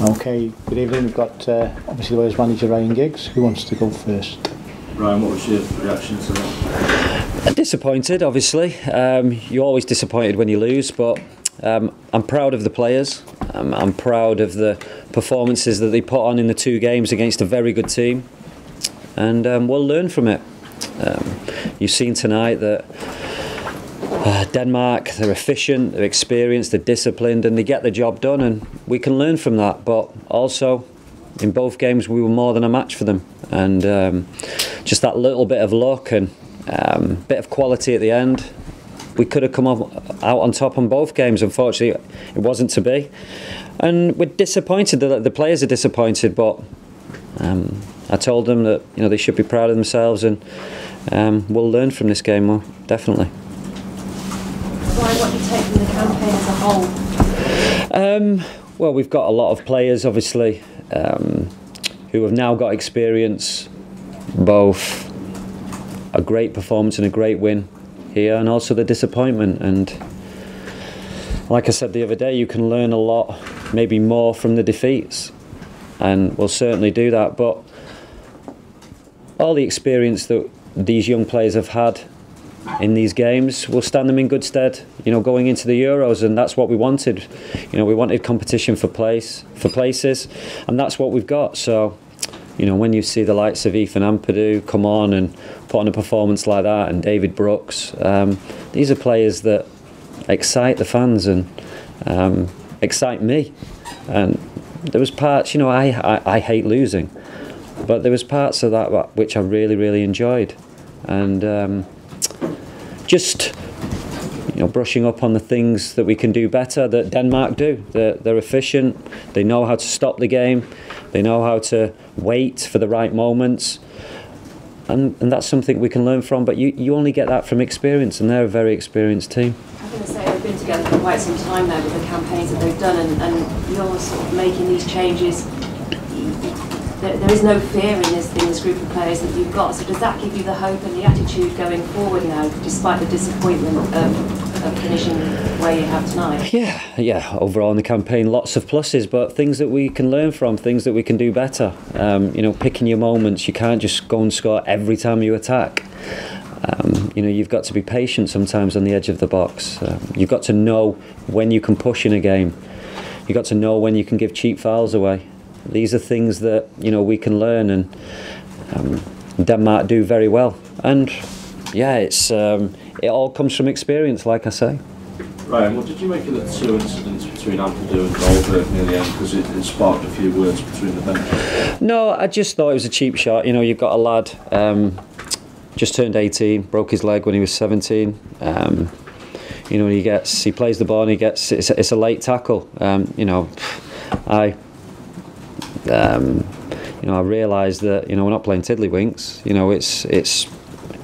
Okay, good evening. We've got obviously the Wales manager Ryan Giggs. Who wants to go first? Ryan, what was your reaction to that? Disappointed, obviously. You're always disappointed when you lose, but I'm proud of the players. I'm proud of the performances that they put on in the 2 games against a very good team, and we'll learn from it. You've seen tonight that Denmark, they're efficient, they're experienced, they're disciplined, and they get the job done, and we can learn from that. But also, in both games, we were more than a match for them, and just that little bit of luck and bit of quality at the end, we could have come out on top on both games. Unfortunately, it wasn't to be, and we're disappointed. The players are disappointed, but I told them that they should be proud of themselves, and we'll learn from this game more, definitely. Ryan, what do you take from the campaign as a whole? Well, we've got a lot of players, obviously, who have now got experience, both a great performance and a great win here, and also the disappointment. And like I said the other day, you can learn a lot, maybe more from the defeats, and we'll certainly do that. But all the experience that these young players have had in these games will stand them in good stead, going into the Euros, and that's what we wanted. We wanted competition for places, and that's what we've got. So, when you see the likes of Ethan Ampadu come on and put on a performance like that, and David Brooks, these are players that excite the fans and excite me. And there was parts, I hate losing, but there was parts of that which I really, really enjoyed, and just brushing up on the things that we can do better, that Denmark do. They're efficient, they know how to stop the game, they know how to wait for the right moments, and that's something we can learn from. But you only get that from experience, and they're a very experienced team. I'm going to say they've been together for quite some time now with the campaigns that they've done, and you're sort of making these changes. There is no fear in this group of players that you've got. So does that give you the hope and the attitude going forward now, despite the disappointment of finishing where you have tonight? Yeah. Overall in the campaign, lots of pluses, but things that we can learn from, things that we can do better. Picking your moments. You can't just go and score every time you attack. You've got to be patient sometimes on the edge of the box. You've got to know when you can push in a game. You've got to know when you can give cheap fouls away. These are things that we can learn, and Denmark do very well. And yeah, it all comes from experience, like I say. Ryan, what did you make of the 2 incidents between Ampadu and Goldberg near the end? Because it sparked a few words between the benches. No, I just thought it was a cheap shot. You've got a lad just turned 18, broke his leg when he was 17. He plays the ball and it's a late tackle. I realised that we're not playing tiddlywinks.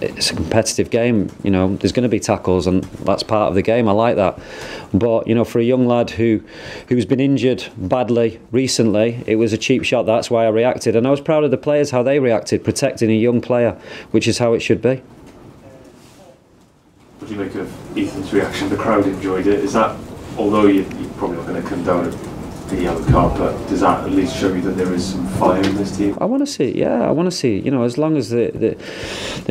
It's a competitive game. There's going to be tackles, and that's part of the game. I like that. But for a young lad who's been injured badly recently, it was a cheap shot. That's why I reacted, and I was proud of the players how they reacted, protecting a young player, which is how it should be. What do you make of Ethan's reaction? The crowd enjoyed it. Is that, although you're probably not going to condone the yellow card, but does that at least show you that there is some fire in this team? I want to see, as long as they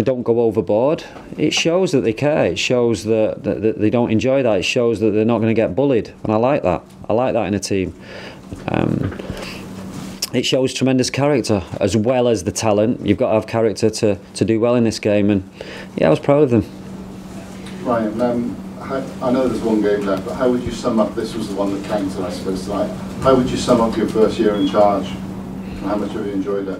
don't go overboard, it shows that they care. It shows that they don't enjoy that. It shows that they're not going to get bullied, and I like that. I like that in a team. It shows tremendous character as well as the talent. You've got to have character to do well in this game, and yeah, I was proud of them. Ryan, I know there's one game left, but how would you sum up, this was the one that counted, I suppose, tonight, how would you sum up your first year in charge, and how much have you enjoyed it?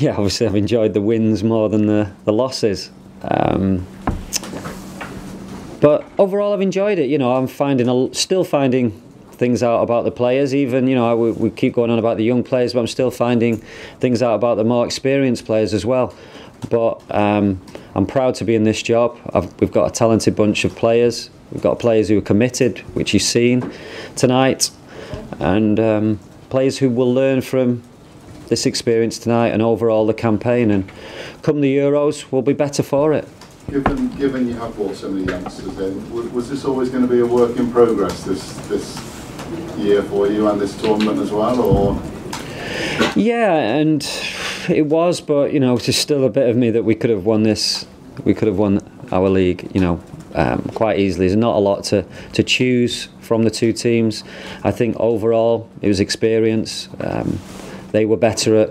Yeah, obviously I've enjoyed the wins more than the losses, but overall I've enjoyed it. I'm still finding things out about the players. Even we keep going on about the young players, but I'm still finding things out about the more experienced players as well. But I'm proud to be in this job. We've got a talented bunch of players. We've got players who are committed, which you've seen tonight, and players who will learn from this experience tonight and overall the campaign. And come the Euros, we'll be better for it. Given you have brought so many youngsters in, was this always going to be a work in progress, this year for you and this tournament as well, or? Yeah, and it was, but you know, there's still a bit of me that we could have won this. We could have won our league, you know, quite easily. There's not a lot to choose from the two teams. I think overall it was experience. They were better at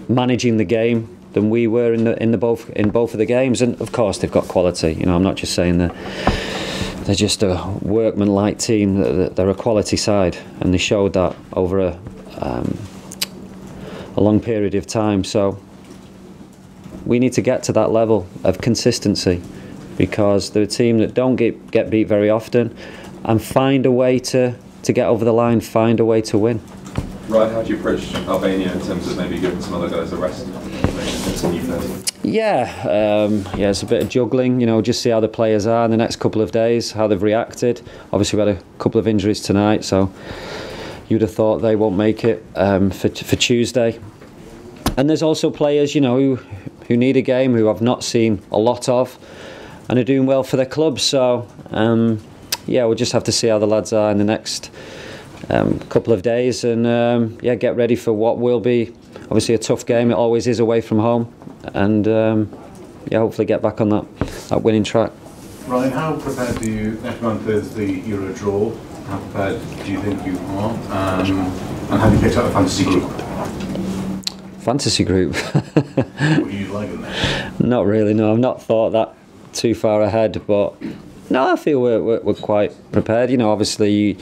managing the game than we were in both of the games, and of course they've got quality. You know, I'm not just saying that they're just a workman-like team. They're a quality side, and they showed that over a long period of time. So we need to get to that level of consistency, because they're a team that don't get beat very often, and find a way to get over the line, find a way to win. Right, how do you approach Albania in terms of maybe giving some other guys a rest? Yeah, it's a bit of juggling, you know, just see how the players are in the next couple of days, how they've reacted. Obviously we had a couple of injuries tonight, so you'd have thought they won't make it for Tuesday. And there's also players, you know, who need a game, who I've not seen a lot of, and are doing well for their clubs. So yeah, we'll just have to see how the lads are in the next couple of days, and yeah, get ready for what will be obviously a tough game. It always is away from home, and yeah, hopefully get back on that winning track. Ryan, how prepared do you, next month is the Euro draw, how prepared do you think you are, and have you picked up a fantasy group? Fantasy group? What are you like in there? Not really, no, I've not thought that too far ahead, but no, I feel we're quite prepared. You know, obviously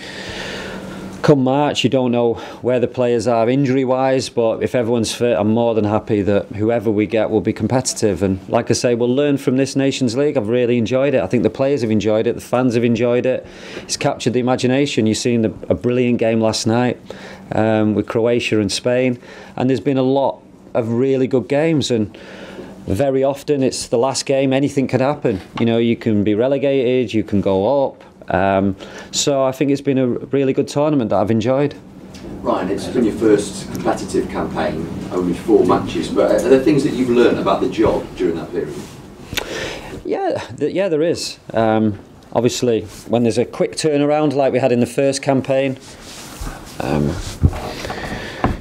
come March you don't know where the players are injury wise, but if everyone's fit, I'm more than happy that whoever we get will be competitive. And like I say, we'll learn from this Nations League. I've really enjoyed it. I think the players have enjoyed it, the fans have enjoyed it. It's captured the imagination. You've seen a brilliant game last night with Croatia and Spain, and there's been a lot of really good games, and very often it's the last game, anything can happen. You know, you can be relegated, you can go up. So I think it's been a really good tournament that I've enjoyed. Ryan, it's been your first competitive campaign, only 4 matches, but are there things that you've learned about the job during that period? Yeah, there is. Obviously, when there's a quick turnaround like we had in the first campaign,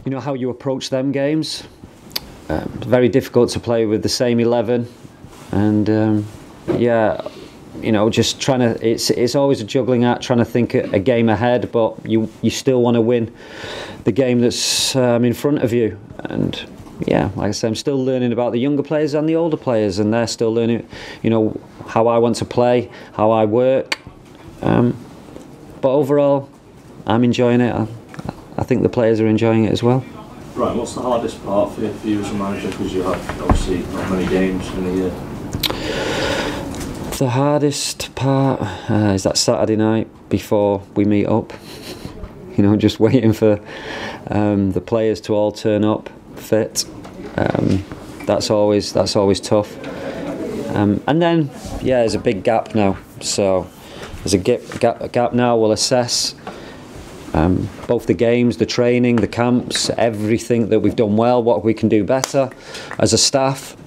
you know how you approach them games. It's very difficult to play with the same 11, and yeah, you know, just trying to. It's always a juggling act, trying to think a game ahead, but you still want to win the game that's in front of you. And yeah, like I said, I'm still learning about the younger players and the older players, and they're still learning, you know, how I want to play, how I work. But overall, I'm enjoying it. I think the players are enjoying it as well. Right, what's the hardest part for you as a manager, because you have obviously not many games in a year? The hardest part is that Saturday night before we meet up. You know, just waiting for the players to all turn up fit. That's always tough. And then yeah, there's a big gap now. So there's a gap now. We'll assess both the games, the training, the camps, everything that we've done well, what we can do better as a staff,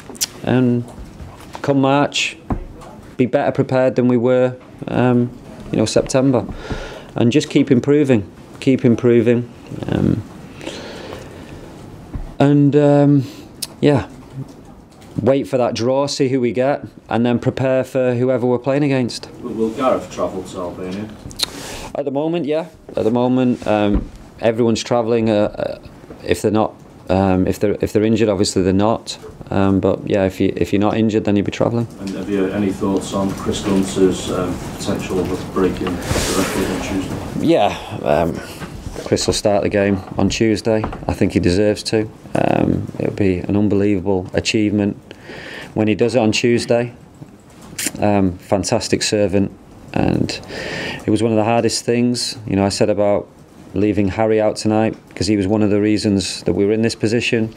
and come March, be better prepared than we were, you know, September, and just keep improving, yeah, wait for that draw, see who we get, and then prepare for whoever we're playing against. Will Gareth travel to Albania? At the moment, yeah. At the moment, everyone's travelling. If they're not, if they're injured, obviously they're not. But yeah, if you're not injured, then you'll be travelling. And have you any thoughts on Chris Gunter's potential of breaking the record on Tuesday? Yeah, Chris will start the game on Tuesday. I think he deserves to. It'll be an unbelievable achievement when he does it on Tuesday. Fantastic servant. And it was one of the hardest things, you know, I said about leaving Harry out tonight, because he was one of the reasons that we were in this position.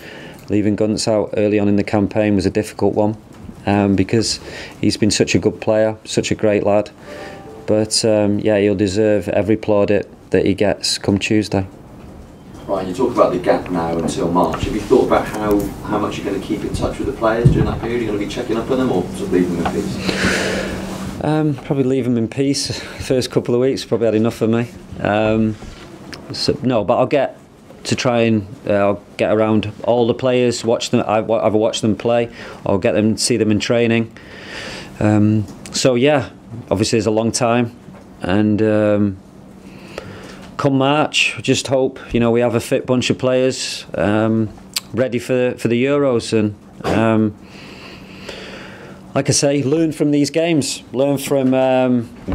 Leaving Guntz out early on in the campaign was a difficult one, because he's been such a good player, such a great lad. But yeah, he'll deserve every plaudit that he gets come Tuesday. Right, you talk about the gap now until March. Have you thought about how much you're going to keep in touch with the players during that period? Are you going to be checking up on them, or sort of leaving them in peace? Probably leave them in peace. First couple of weeks probably had enough of me. No, but I'll get to try and I'll get around all the players, watch them. I've watched them play. I'll get them, see them in training. So yeah, obviously it's a long time, and come March, just hope we have a fit bunch of players ready for the Euros, and like I say, learn from these games. Learn from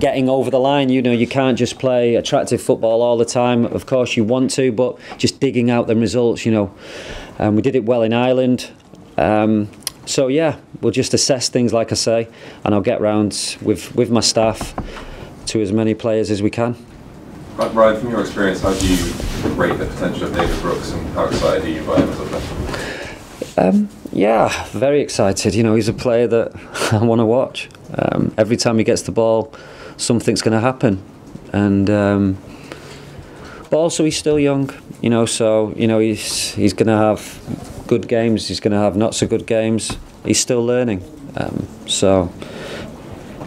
getting over the line. You can't just play attractive football all the time. Of course, you want to, but just digging out the results. We did it well in Ireland. So yeah, we'll just assess things, like I say, and I'll get round with my staff to as many players as we can. Ryan, from your experience, how do you rate the potential of David Brooks, and how excited are you by him as a player? Yeah, very excited. He's a player that I want to watch. Every time he gets the ball, something's going to happen, and but also he's still young. So he's going to have good games. He's going to have not so good games. He's still learning. So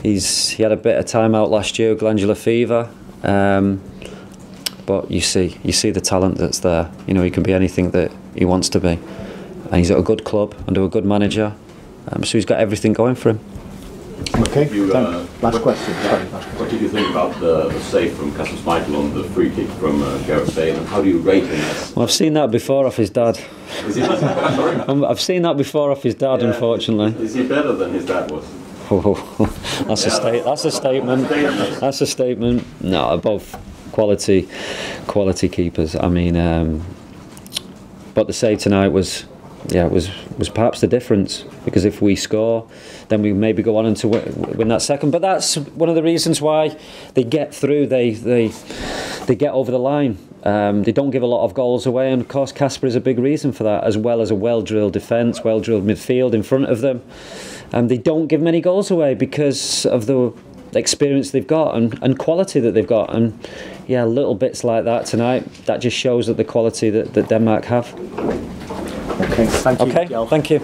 he had a bit of time out last year, glandular fever. But you see the talent that's there. He can be anything that he wants to be. And he's at a good club under a good manager, so he's got everything going for him. Okay, last question. What did you think about the save from Castle Michael on the free kick from Gareth Bale, and how do you rate him? Well, I've seen that before off his dad. Is he? Sorry? I've seen that before off his dad, yeah. Unfortunately. Is he better than his dad was? That's a statement. That's a statement. No, they're both quality keepers. I mean, but the save tonight was perhaps the difference, because if we score, then we maybe go on and to win that second. But that's one of the reasons why they get through. They get over the line. They don't give a lot of goals away, and of course Casper is a big reason for that, as well as a well-drilled defence, well-drilled midfield in front of them. They don't give many goals away because of the experience they've got and quality that they've got. And yeah, little bits like that tonight, that just shows that the quality that Denmark have. Okay, thank you. Okay, thank you.